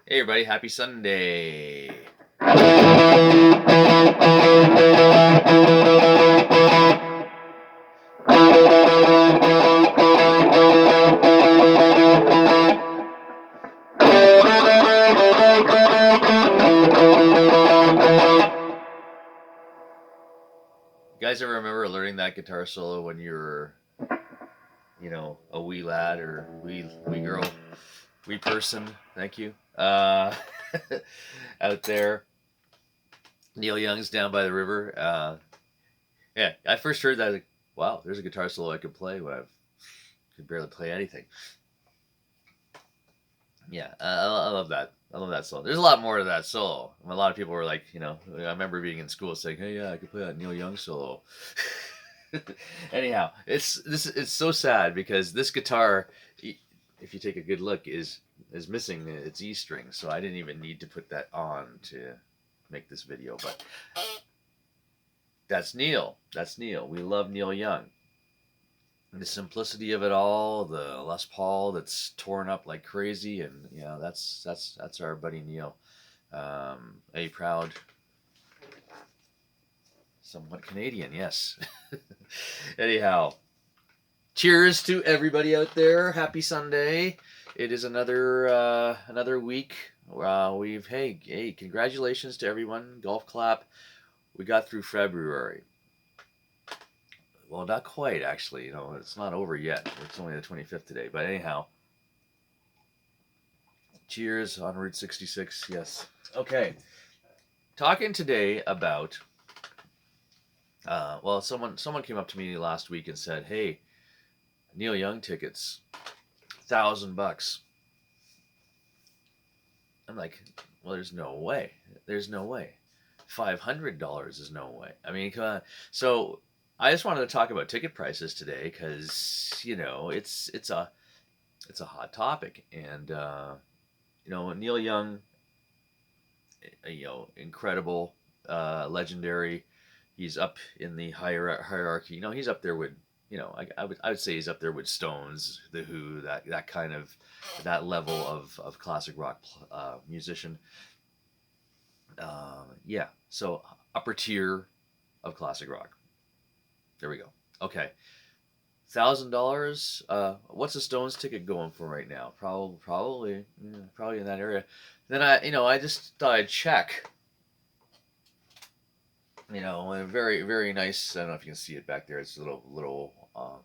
Hey everybody, happy Sunday. You guys ever remember learning that guitar solo when you were, a wee lad or wee girl, wee person? Thank you. Out there, Neil Young's down by the river. Yeah, I first heard that. Like, wow, there's a guitar solo I could play when I could barely play anything. Yeah, I love that. I love that solo. There's a lot more to that solo. A lot of people were like, I remember being in school saying, "Hey, yeah, I could play that Neil Young solo." Anyhow, it's so sad because this guitar, if you take a good look, is missing its E string. So I didn't even need to put that on to make this video. But that's Neil. That's Neil. We love Neil Young. The simplicity of it all, the Les Paul that's torn up like crazy, and that's our buddy Neil. A proud, somewhat Canadian, yes. Anyhow, cheers to everybody out there. Happy Sunday. It is another week. Hey, congratulations to everyone. Golf clap. We got through February. Well, not quite actually. It's not over yet. It's only the 25th today. But anyhow, cheers on Route 66. Yes. Okay. Talking today about someone came up to me last week and said, "Hey, Neil Young tickets, $1,000." I'm like, "Well, there's no way. There's no way. $500 is no way." I mean, come on. So I just wanted to talk about ticket prices today because it's a hot topic, and Neil Young, incredible, legendary. He's up in the hierarchy. He's up there with, I would say he's up there with Stones, The Who, that kind of that level of classic rock musician. Yeah, so upper tier of classic rock. There we go. Okay, $1,000. What's a Stones ticket going for right now? Probably in that area. Then I just thought I'd check. A very very nice. I don't know if you can see it back there. It's a little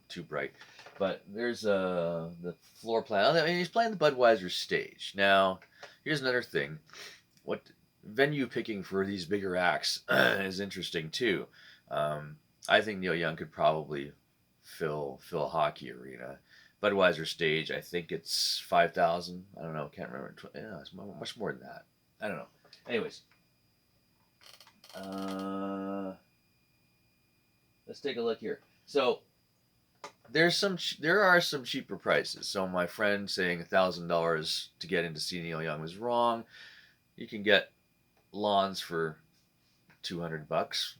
too bright, but there's the floor plan. I mean, he's playing the Budweiser stage. Now, here's another thing. What venue picking for these bigger acts is interesting too. Um, I think Neil Young could probably fill a hockey arena. Budweiser stage, I think it's 5,000. I don't know. Can't remember. Yeah, it's much more than that. I don't know. Anyways, uh, let's take a look here. So there are some cheaper prices. So my friend saying $1,000 to get in to see Neil Young was wrong. You can get lawns for $200.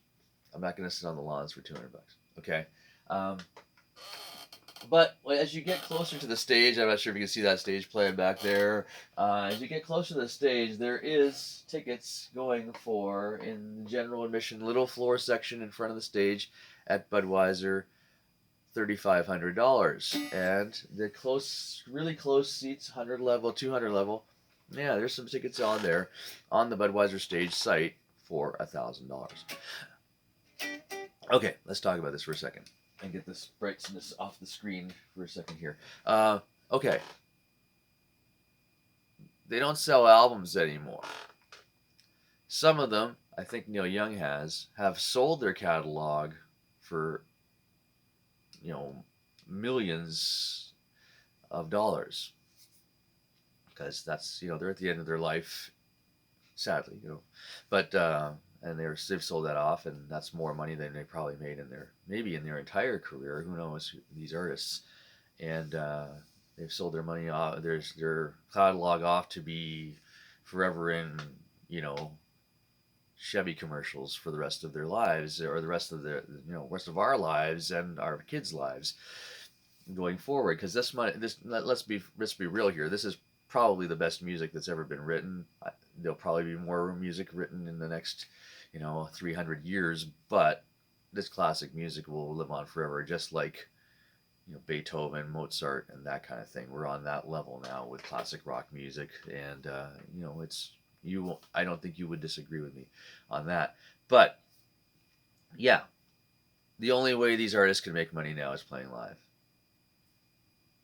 I'm not going to sit on the lawns for $200. Okay. Um, but as you get closer to the stage, I'm not sure if you can see that stage playing back there. As you get closer to the stage, there is tickets going for in the general admission little floor section in front of the stage at Budweiser, $3,500, and the really close seats, 100 level, 200 level. Yeah, there's some tickets on there on the Budweiser stage site for $1,000. Okay, let's talk about this for a second and get this brightness off the screen for a second here. Okay, they don't sell albums anymore. Some of them, I think Neil Young have sold their catalog for you know millions of dollars because that's they're at the end of their life, sadly, but and they've sold that off, and that's more money than they probably made in their entire career. Who knows, these artists, and they've sold their money off, their catalog off to be forever in you know Chevy commercials for the rest of their lives, or the rest of rest of our lives and our kids' lives going forward. Because this money, let's be real here. This is probably the best music that's ever been written. There'll probably be more music written in the next, 300 years, but this classic music will live on forever, just like Beethoven, Mozart, and that kind of thing. We're on that level now with classic rock music, and it's you. I don't think you would disagree with me on that. But yeah, the only way these artists can make money now is playing live.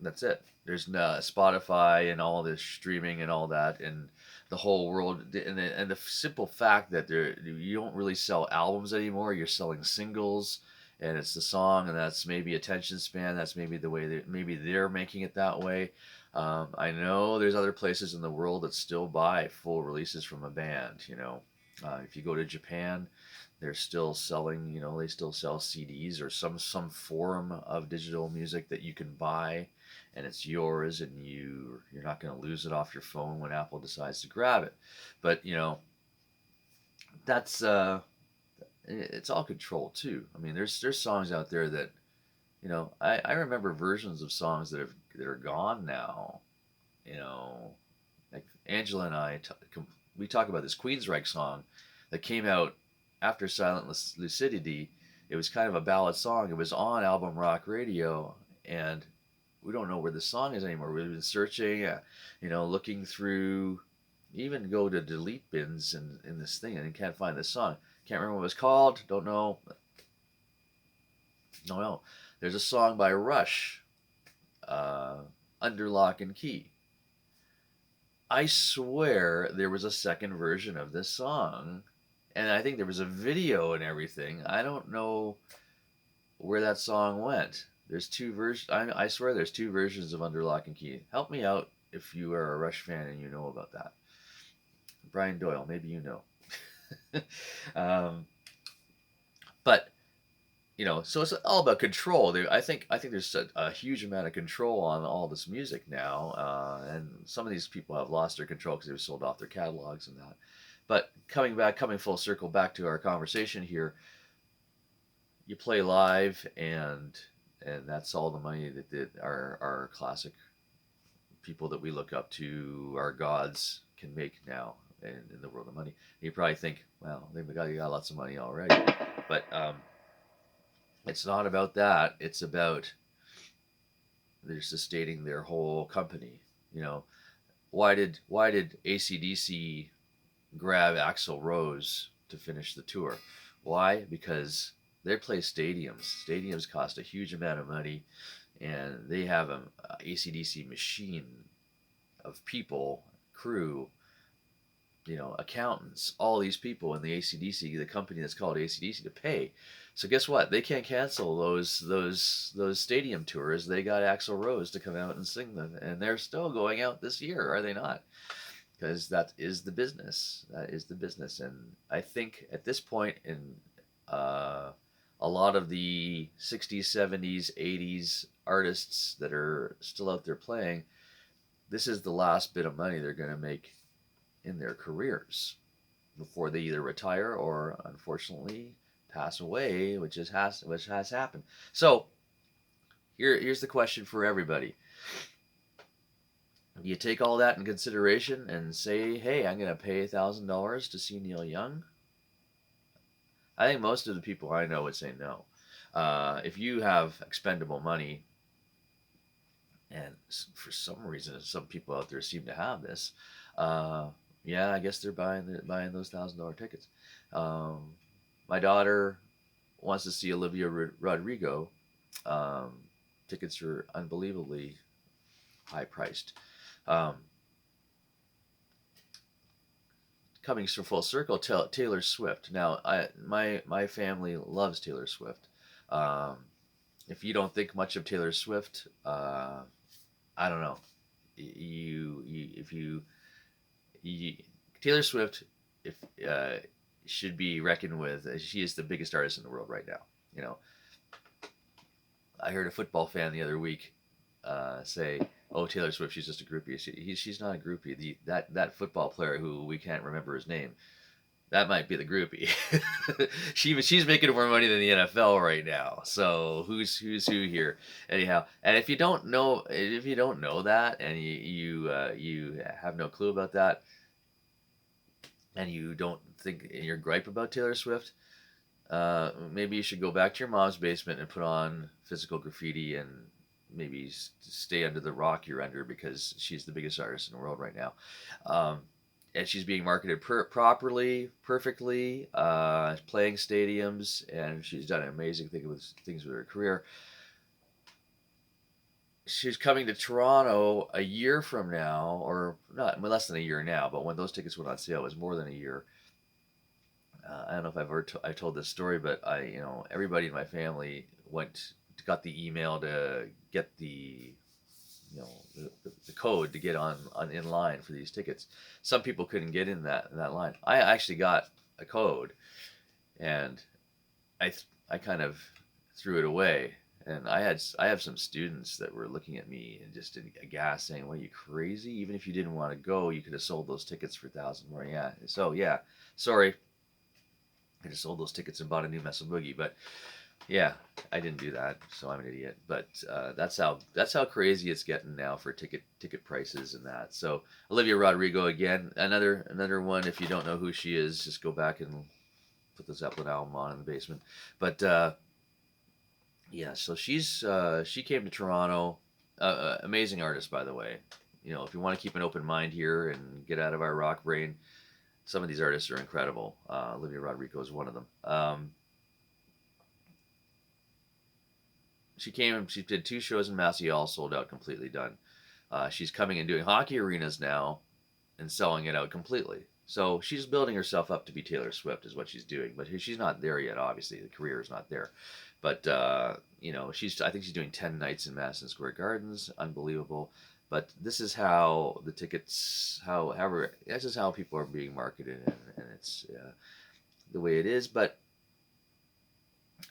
That's it. There's no Spotify and all this streaming and all that, and the whole world, and the simple fact that you don't really sell albums anymore. You're selling singles, and it's the song, and that's maybe attention span. That's maybe the way maybe they're making it that way. I know there's other places in the world that still buy full releases from a band. If you go to Japan, they're still selling. They still sell CDs or some form of digital music that you can buy, and it's yours, and you're not going to lose it off your phone when Apple decides to grab it. But that's it's all control too. I mean, there's songs out there that I remember versions of songs that are gone now. You know, like Angela and we talk about this Queensryche song that came out after Silent Lucidity. It was kind of a ballad song. It was on Album Rock Radio, and we don't know where the song is anymore. We've been searching, looking through, even go to delete bins in this thing, and can't find the song. Can't remember what it was called. Don't know. No. There's a song by Rush, Under Lock and Key. I swear there was a second version of this song, and I think there was a video and everything. I don't know where that song went. There's two versions. I swear there's two versions of Under Lock and Key. Help me out if you are a Rush fan and you know about that. Brian Doyle, maybe you know. But so it's all about control. I think there's a huge amount of control on all this music now, and some of these people have lost their control because they've sold off their catalogs and that. But coming full circle back to our conversation here, you play live, and that's all the money that our classic people that we look up to, our gods, can make now in the world of money. You probably think, well, they got lots of money already, but it's not about that. It's about they're sustaining their whole company. Why did AC/DC grab Axl Rose to finish the tour? Why? Because they play stadiums. Stadiums cost a huge amount of money, and they have a AC/DC machine of people, crew, accountants, all these people in the AC/DC, the company that's called AC/DC, to pay. So guess what? They can't cancel those stadium tours. They got Axl Rose to come out and sing them, and they're still going out this year, are they not? Because that is the business. That is the business, and I think at this point in a lot of the 60s, 70s, 80s artists that are still out there playing, this is the last bit of money they're going to make in their careers before they either retire or, unfortunately, pass away, which has happened. So here's the question for everybody. You take all that in consideration and say, hey, I'm going to pay $1,000 to see Neil Young? I think most of the people I know would say no. If you have expendable money, and for some reason some people out there seem to have this, yeah, I guess they're buying those $1,000 tickets. My daughter wants to see Olivia Rodrigo. Tickets are unbelievably high priced. Coming from full circle, Taylor Swift. Now, my family loves Taylor Swift. If you don't think much of Taylor Swift, I don't know. Taylor Swift, if should be reckoned with. She is the biggest artist in the world right now. I heard a football fan the other week say, "Oh, Taylor Swift, she's just a groupie." She's not a groupie. That football player who we can't remember his name, That might be the groupie. She's making more money than the NFL right now. So who's who here? Anyhow, and if you don't know that, and you have no clue about that, and you don't think you're gripe about Taylor Swift, maybe you should go back to your mom's basement and put on physical graffiti and maybe stay under the rock you're under, because she's the biggest artist in the world right now. Um, and she's being marketed properly, perfectly, playing stadiums, and she's done an amazing things with her career. She's coming to Toronto a year from now, or not, less than a year now, but when those tickets went on sale, it was more than a year. I don't know if I've ever I told this story, but everybody in my family got the email to get the code to get on in line for these tickets. Some people couldn't get in that line. I actually got a code, and I kind of threw it away. And I have some students that were looking at me and just aghast, saying, "What, are you crazy? Even if you didn't want to go, you could have sold those tickets for $1,000 more." Yeah. So yeah, sorry, I just sold those tickets and bought a new Mess of Boogie. But yeah, I didn't do that, so I'm an idiot. But that's how crazy it's getting now for ticket prices and that. So Olivia Rodrigo again, another one. If you don't know who she is, just go back and put the Zeppelin album on in the basement. But yeah, so she came to Toronto. Amazing artist, by the way. If you want to keep an open mind here and get out of our rock brain, some of these artists are incredible. Olivia Rodrigo is one of them. She came. She did 2 shows in Massey, all sold out, completely done. She's coming and doing hockey arenas now, and selling it out completely. So she's building herself up to be Taylor Swift, is what she's doing. But she's not there yet. Obviously, the career is not there. But I think she's doing 10 nights in Madison Square Gardens. Unbelievable. But this is how the tickets, however, this is how people are being marketed, and it's the way it is. But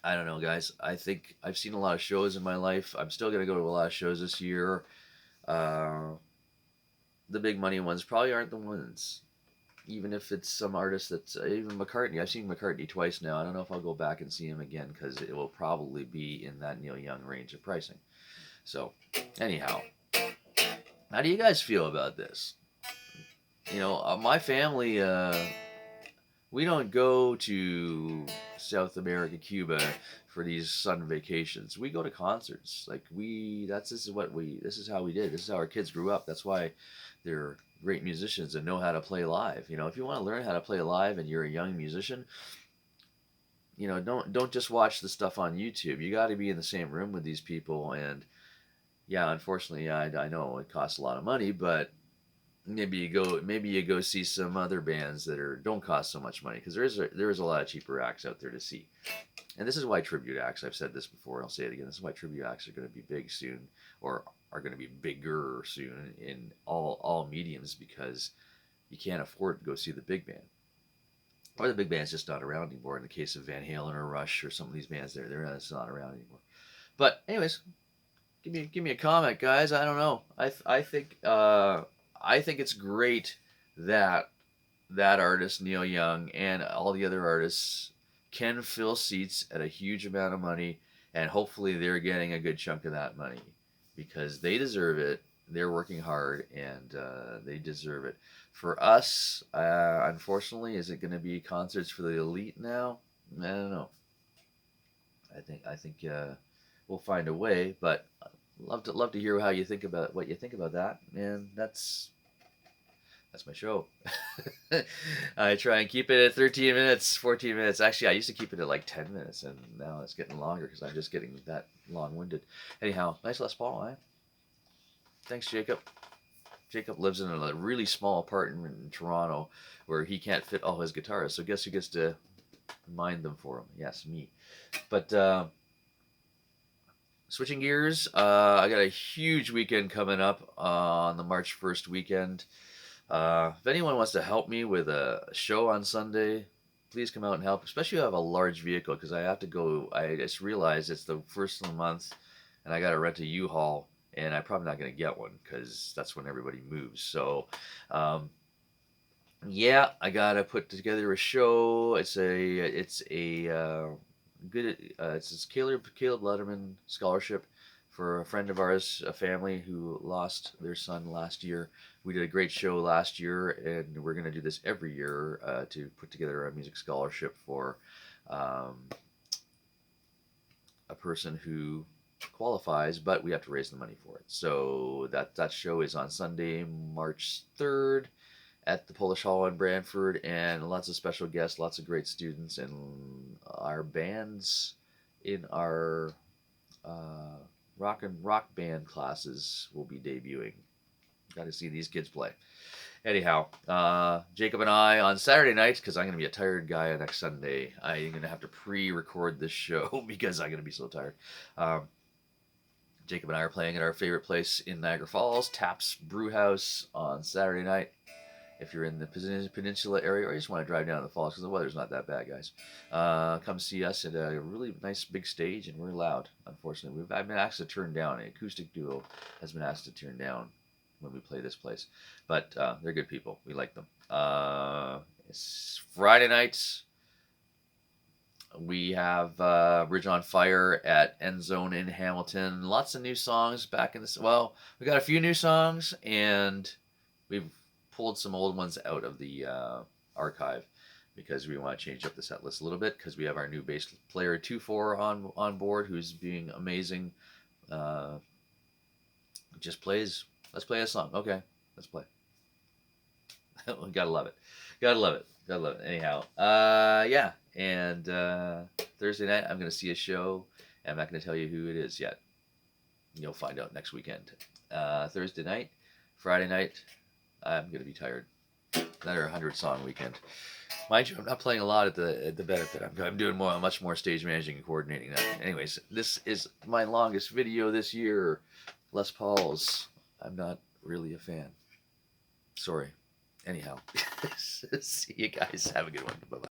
I don't know, guys. I think I've seen a lot of shows in my life. I'm still gonna go to a lot of shows this year. Uh, the big money ones probably aren't the ones. Even if it's some artist that's even McCartney. I've seen McCartney twice now. I don't know if I'll go back and see him again, because it will probably be in that Neil Young range of pricing. So, anyhow, how do you guys feel about this? My family, we don't go to South America, Cuba for these sun vacations. We go to concerts. Like this is how we did. This is how our kids grew up. That's why they're great musicians and know how to play live. If you want to learn how to play live and you're a young musician, don't just watch the stuff on YouTube. You got to be in the same room with these people. And yeah, unfortunately, I know it costs a lot of money, but maybe you go see some other bands that don't cost so much money, because there is a lot of cheaper acts out there to see. And this is why tribute acts, I've said this before, I'll say it again, this is why tribute acts are going to be big soon, or are going to be bigger soon in all mediums, because you can't afford to go see the big band, or the big band's just not around anymore. In the case of Van Halen or Rush or some of these bands, they're not around anymore. But anyways, give me a comment, guys. I don't know. I think it's great that artist Neil Young and all the other artists can fill seats at a huge amount of money, and hopefully they're getting a good chunk of that money, because they deserve it. They're working hard, and they deserve it. For us, unfortunately, is it going to be concerts for the elite now? I don't know. I think we'll find a way, but love to hear what you think about that, and that's my show. I try and keep it at 13 minutes, 14 minutes. Actually, I used to keep it at like 10 minutes, and now it's getting longer because I'm just getting that long-winded. Anyhow, nice Les Paul, eh? Thanks, Jacob. Jacob lives in a really small apartment in Toronto where he can't fit all his guitars. So guess who gets to mind them for him? Yes, me. But switching gears, I got a huge weekend coming up on the March 1st weekend. If anyone wants to help me with a show on Sunday, please come out and help, especially if you have a large vehicle, because I have to go. I just realized it's the first of the month, and I got to rent a U-Haul, and I'm probably not going to get one because that's when everybody moves. So Yeah, I gotta put together a show. It's a good. It's a Caleb Letterman scholarship for a friend of ours, a family who lost their son last year. We did a great show last year, and we're gonna do this every year to put together a music scholarship for um, a person who qualifies, but we have to raise the money for it. So that show is on Sunday, March 3rd at the Polish Hall in Brantford, and lots of special guests, lots of great students, and our bands in our uh, rock band classes will be debuting. Got to see these kids play. Anyhow, Jacob and I on Saturday nights, because I'm going to be a tired guy next Sunday. I'm going to have to pre-record this show because I'm going to be so tired. Um, Jacob and I are playing at our favorite place in Niagara Falls, Taps Brew House, on Saturday night. If you're in the peninsula area or you just want to drive down to the falls because the weather's not that bad, guys, come see us at a really nice big stage, and we're loud. Unfortunately, I've been asked to turn down. An acoustic duo has been asked to turn down when we play this place, but they're good people. We like them. It's Friday nights. We have Bridge on Fire at End Zone in Hamilton. Lots of new songs back in this. Well, we got a few new songs, and we've pulled some old ones out of the archive because we want to change up the set list a little bit because we have our new bass player 2-4 on board who's being amazing. Uh, just plays. Let's play a song. Okay, let's play. Gotta love it. Gotta love it. Gotta love it. Anyhow, yeah. And Thursday night, I'm gonna see a show. And I'm not gonna tell you who it is yet. You'll find out next weekend. Thursday night, Friday night, I'm gonna be tired. Another 100-song weekend. Mind you, I'm not playing a lot at the benefit. I'm doing much more stage managing and coordinating that. Anyways, this is my longest video this year. Les Pauls. I'm not really a fan. Sorry. Anyhow, see you guys. Have a good one. Bye bye.